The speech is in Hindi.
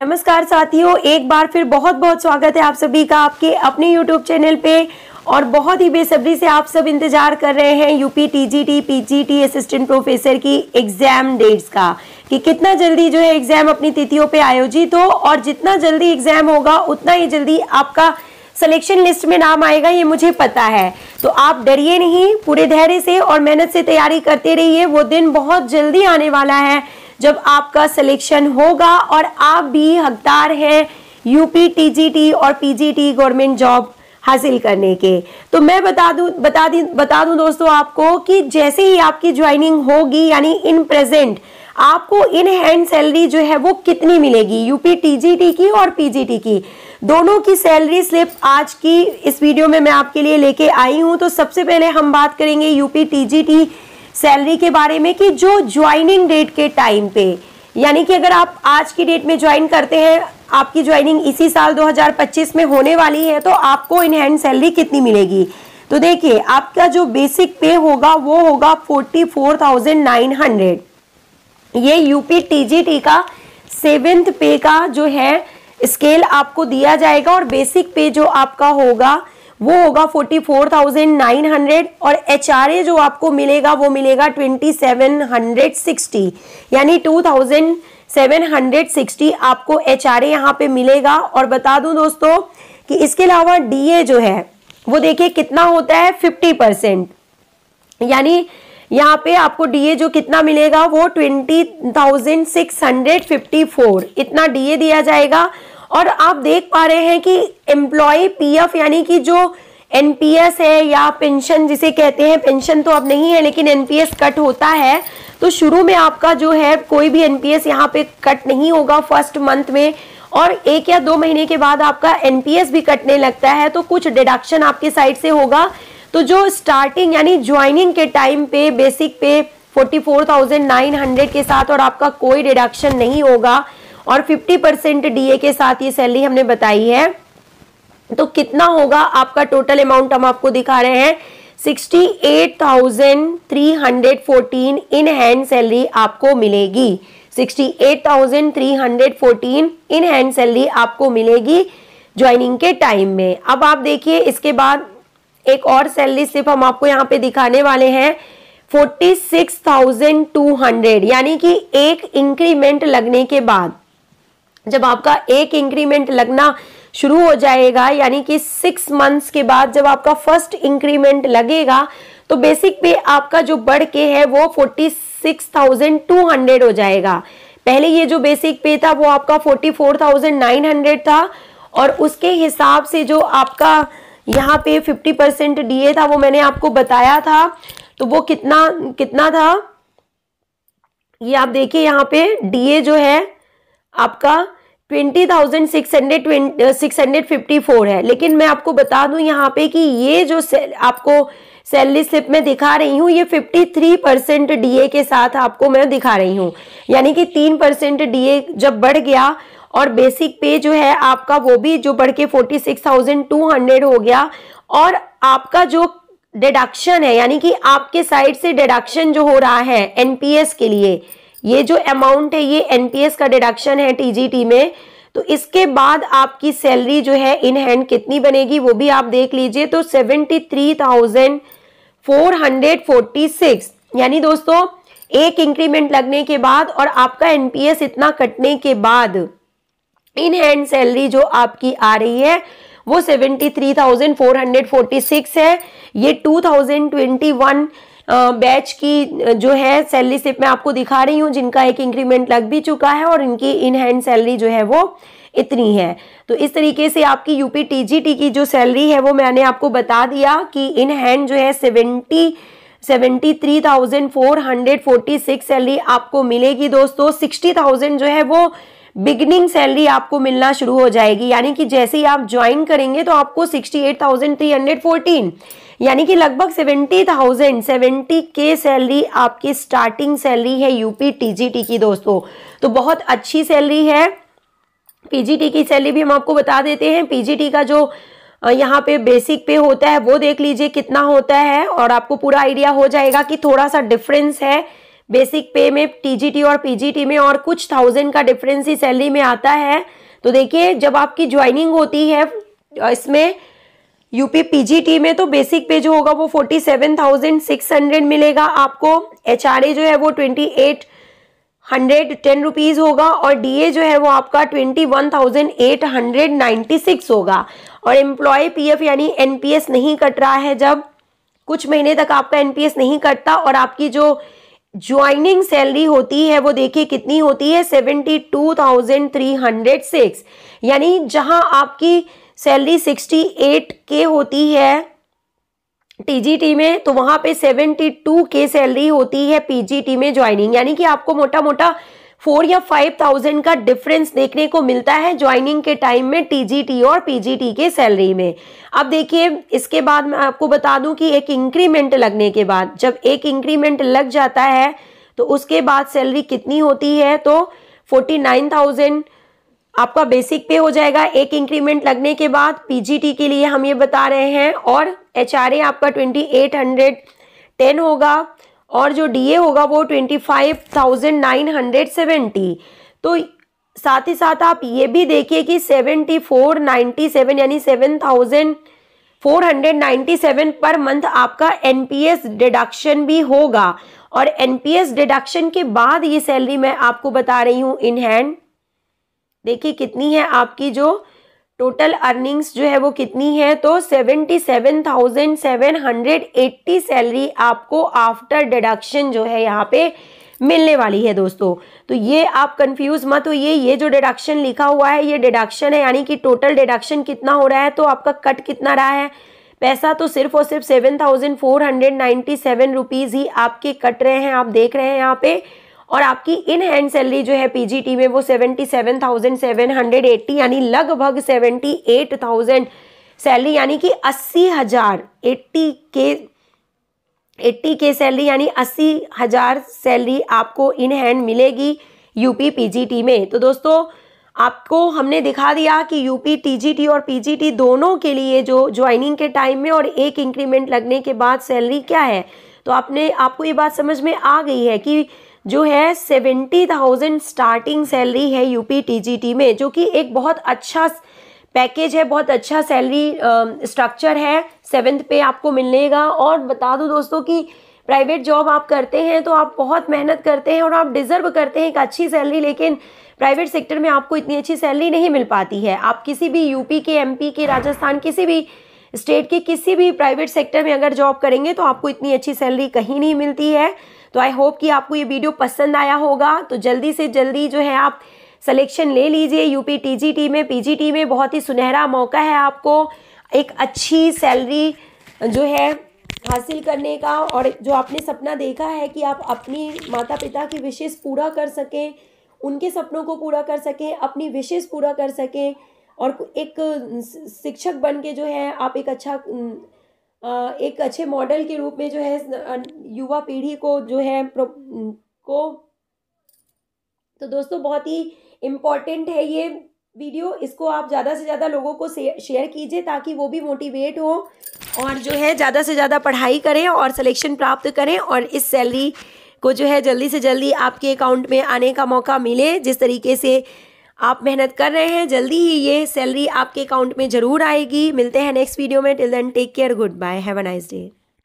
नमस्कार साथियों, एक बार फिर बहुत बहुत स्वागत है आप सभी का आपके अपने YouTube चैनल पे। और बहुत ही बेसब्री से आप सब इंतजार कर रहे हैं UP TGT PGT assistant professor की एग्जाम डेट्स का कि कितना जल्दी जो है एग्जाम अपनी तिथियों पे आयोजित हो, और जितना जल्दी एग्जाम होगा उतना ही जल्दी आपका सिलेक्शन लिस्ट में नाम आएगा, ये मुझे पता है। तो आप डरिए नहीं, पूरे धैर्य से और मेहनत से तैयारी करते रहिए। वो दिन बहुत जल्दी आने वाला है जब आपका सिलेक्शन होगा और आप भी हकदार हैं यूपी टीजीटी और पीजीटी गवर्नमेंट जॉब हासिल करने के। तो मैं बता दूं दोस्तों आपको कि जैसे ही आपकी ज्वाइनिंग होगी, यानी इन प्रेजेंट आपको इन हैंड सैलरी जो है वो कितनी मिलेगी, यूपी टीजीटी की और पीजीटी की दोनों की सैलरी स्लिप आज की इस वीडियो में मैं आपके लिए लेके आई हूं। तो सबसे पहले हम बात करेंगे यूपी टीजीटी सैलरी के बारे में कि जो ज्वाइनिंग डेट के टाइम पे, यानी कि अगर आप आज की डेट में ज्वाइन करते हैं, आपकी ज्वाइनिंग इसी साल 2025 में होने वाली है, तो आपको इन हैंड सैलरी कितनी मिलेगी। तो देखिए, आपका जो बेसिक पे होगा वो होगा 44,900। ये यूपी टीजीटी का 7th पे का जो है स्केल आपको दिया जाएगा, और बेसिक पे जो आपका होगा वो होगा 44,900, और एचआरए जो आपको मिलेगा वो मिलेगा 2760, यानी 2760 आपको एचआरए यहाँ पे मिलेगा। और बता दूं दोस्तों कि इसके अलावा डीए जो है वो देखिए कितना होता है 50%, यानी यहाँ पे आपको डीए जो कितना मिलेगा वो 20,654 इतना डीए दिया जाएगा। और आप देख पा रहे हैं कि एम्प्लॉय पीएफ, यानी कि जो एनपीएस है या पेंशन जिसे कहते हैं, पेंशन तो अब नहीं है लेकिन एनपीएस कट होता है, तो शुरू में आपका जो है कोई भी एनपीएस यहाँ पे कट नहीं होगा फर्स्ट मंथ में, और 1 या 2 महीने के बाद आपका एनपीएस भी कटने लगता है, तो कुछ डिडक्शन आपके साइड से होगा। तो जो स्टार्टिंग यानी ज्वाइनिंग के टाइम पे बेसिक पे 44,900 के साथ और आपका कोई डिडक्शन नहीं होगा, और 50% डीए के साथ ये सैलरी हमने बताई है। तो कितना होगा आपका टोटल अमाउंट हम आपको दिखा रहे हैं, 68,314 इन हैंड सैलरी आपको मिलेगी। 68,314 इन हैंड सैलरी आपको मिलेगी ज्वाइनिंग के टाइम में। अब आप देखिए, इसके बाद एक और सैलरी स्लिप हम आपको यहाँ पे दिखाने वाले हैं 46,200, यानी कि एक इंक्रीमेंट लगने के बाद, जब आपका एक इंक्रीमेंट लगना शुरू हो जाएगा, यानी कि 6 मंथ्स के बाद जब आपका फर्स्ट इंक्रीमेंट लगेगा, तो बेसिक पे आपका जो बढ़ के है वो 46,200 हो जाएगा। पहले ये जो बेसिक पे था वो आपका 44,900 था, और उसके हिसाब से जो आपका यहाँ पे 50% डीए था वो मैंने आपको बताया था, तो वो कितना था ये आप देखिए, यहाँ पे डीए जो है आपका 20,654 है। लेकिन मैं आपको बता दूं यहाँ पे कि ये जो आपको सैलरी स्लिप में दिखा रही हूँ ये 53% डीए के साथ आपको मैं दिखा रही हूँ, यानी कि 3% डीए जब बढ़ गया और बेसिक पे जो है आपका वो भी जो बढ़ के 46,200 हो गया, और आपका जो डिडक्शन है, यानी कि आपके साइड से डिडक्शन जो हो रहा है एनपीएस के लिए, ये जो अमाउंट है ये एनपीएस का डिडक्शन है टीजीटी में, तो इसके बाद आपकी सैलरी जो है इन हैंड कितनी बनेगी वो भी आप देख लीजिए। तो 73,446, यानी दोस्तों एक इंक्रीमेंट लगने के बाद और आपका एनपीएस इतना कटने के बाद इन हैंड सैलरी जो आपकी आ रही है वो 73,446 है। ये 2021 बैच की जो है सैलरी स्लिप मैं आपको दिखा रही हूँ, जिनका एक इंक्रीमेंट लग भी चुका है और इनकी इन हैंड सैलरी जो है वो इतनी है। तो इस तरीके से आपकी यूपी टीजीटी की जो सैलरी है वो मैंने आपको बता दिया कि इन हैंड जो है 73,446 सैलरी आपको मिलेगी दोस्तों। 60,000 जो है वो बिगनिंग सैलरी आपको मिलना शुरू हो जाएगी, यानी कि जैसे ही आप ज्वाइन करेंगे तो आपको 68,314, यानी कि लगभग 70 के सैलरी आपकी स्टार्टिंग सैलरी है यूपी टीजीटी की दोस्तों। तो बहुत अच्छी सैलरी है। पीजीटी की सैलरी भी हम आपको बता देते हैं। पीजीटी का जो यहाँ पे बेसिक पे होता है वो देख लीजिए कितना होता है, और आपको पूरा आइडिया हो जाएगा कि थोड़ा सा डिफरेंस है बेसिक पे में टीजीटी और पीजीटी में और कुछ थाउजेंड का डिफरेंस ही सैलरी में आता है। तो देखिए जब आपकी ज्वाइनिंग होती है इसमें यूपी पीजीटी में तो बेसिक पे जो होगा वो 47,600 मिलेगा आपको। एचआरए जो है वो 2810 रुपीज होगा और डीए जो है वो आपका 21,896 होगा। और एम्प्लॉय पीएफ यानी एनपीएस नहीं कट रहा है, जब कुछ महीने तक आपका एनपीएस नहीं कटता और आपकी जो ज्वाइनिंग सैलरी होती है वो देखिए कितनी होती है 72,306, यानी जहां आपकी सैलरी 68K होती है टीजीटी में तो वहां पे 72K सैलरी होती है पीजीटी में ज्वाइनिंग, यानी कि आपको मोटा मोटा 4 या 5,000 का डिफरेंस देखने को मिलता है ज्वाइनिंग के टाइम में टीजीटी और पीजीटी के सैलरी में। अब देखिए इसके बाद मैं आपको बता दूं कि एक इंक्रीमेंट लगने के बाद, जब एक इंक्रीमेंट लग जाता है तो उसके बाद सैलरी कितनी होती है, तो 49,000 आपका बेसिक पे हो जाएगा एक इंक्रीमेंट लगने के बाद। पीजीटी के लिए हम ये बता रहे हैं और एचआरए आपका 2810 होगा और जो डीए होगा वो 25,970। तो साथ ही साथ आप ये भी देखिए कि 7497 यानी 7,497 पर मंथ आपका एनपीएस डिडक्शन भी होगा। और एनपीएस डिडक्शन के बाद ये सैलरी मैं आपको बता रही हूँ इन हैंड, देखिए कितनी है आपकी जो टोटल अर्निंग्स जो है वो कितनी है, तो 77,780 सैलरी आपको आफ्टर डिडक्शन जो है यहाँ पे मिलने वाली है दोस्तों। तो ये आप कंफ्यूज मत होइए, ये जो डिडक्शन लिखा हुआ है ये डिडक्शन है, यानी कि टोटल डिडक्शन कितना हो रहा है, तो आपका कट कितना रहा है, पैसा तो सिर्फ और सिर्फ 7,497 रुपीज ही आपके कट रहे हैं, आप देख रहे हैं यहाँ पे। और आपकी इन हैंड सैलरी जो है पीजीटी में वो 77,780 यानी लगभग 78,000 सैलरी, यानी कि 80,000 80K सैलरी यानी 80,000 सैलरी आपको इन हैंड मिलेगी यूपी पीजीटी में। तो दोस्तों आपको हमने दिखा दिया कि यूपी टीजीटी और पीजीटी दोनों के लिए जो ज्वाइनिंग के टाइम में और एक इंक्रीमेंट लगने के बाद सैलरी क्या है। तो आपको ये बात समझ में आ गई है कि जो है 70,000 स्टार्टिंग सैलरी है यूपी टीजीटी में, जो कि एक बहुत अच्छा पैकेज है, बहुत अच्छा सैलरी स्ट्रक्चर है, 7th पे आपको मिलेगा। और बता दूं दोस्तों कि प्राइवेट जॉब आप करते हैं तो आप बहुत मेहनत करते हैं और आप डिजर्व करते हैं एक अच्छी सैलरी, लेकिन प्राइवेट सेक्टर में आपको इतनी अच्छी सैलरी नहीं मिल पाती है। आप किसी भी यूपी के, एमपी के, राजस्थान, किसी भी स्टेट के किसी भी प्राइवेट सेक्टर में अगर जॉब करेंगे तो आपको इतनी अच्छी सैलरी कहीं नहीं मिलती है। तो आई होप कि आपको ये वीडियो पसंद आया होगा। तो जल्दी से जल्दी जो है आप सिलेक्शन ले लीजिए यूपी टीजीटी में, पीजीटी में। बहुत ही सुनहरा मौका है आपको एक अच्छी सैलरी जो है हासिल करने का, और जो आपने सपना देखा है कि आप अपनी माता पिता की विशेष पूरा कर सकें, उनके सपनों को पूरा कर सकें, अपनी विशेष पूरा कर सकें और एक शिक्षक बन के जो है आप एक अच्छे मॉडल के रूप में जो है युवा पीढ़ी को जो है तो दोस्तों बहुत ही इम्पॉर्टेंट है ये वीडियो, इसको आप ज़्यादा से ज़्यादा लोगों को शेयर कीजिए ताकि वो भी मोटिवेट हो और जो है ज़्यादा से ज़्यादा पढ़ाई करें और सिलेक्शन प्राप्त करें और इस सैलरी को जो है जल्दी से जल्दी आपके अकाउंट में आने का मौका मिले। जिस तरीके से आप मेहनत कर रहे हैं जल्दी ही ये सैलरी आपके अकाउंट में ज़रूर आएगी। मिलते हैं नेक्स्ट वीडियो में। Till then take care, good bye, have a nice day.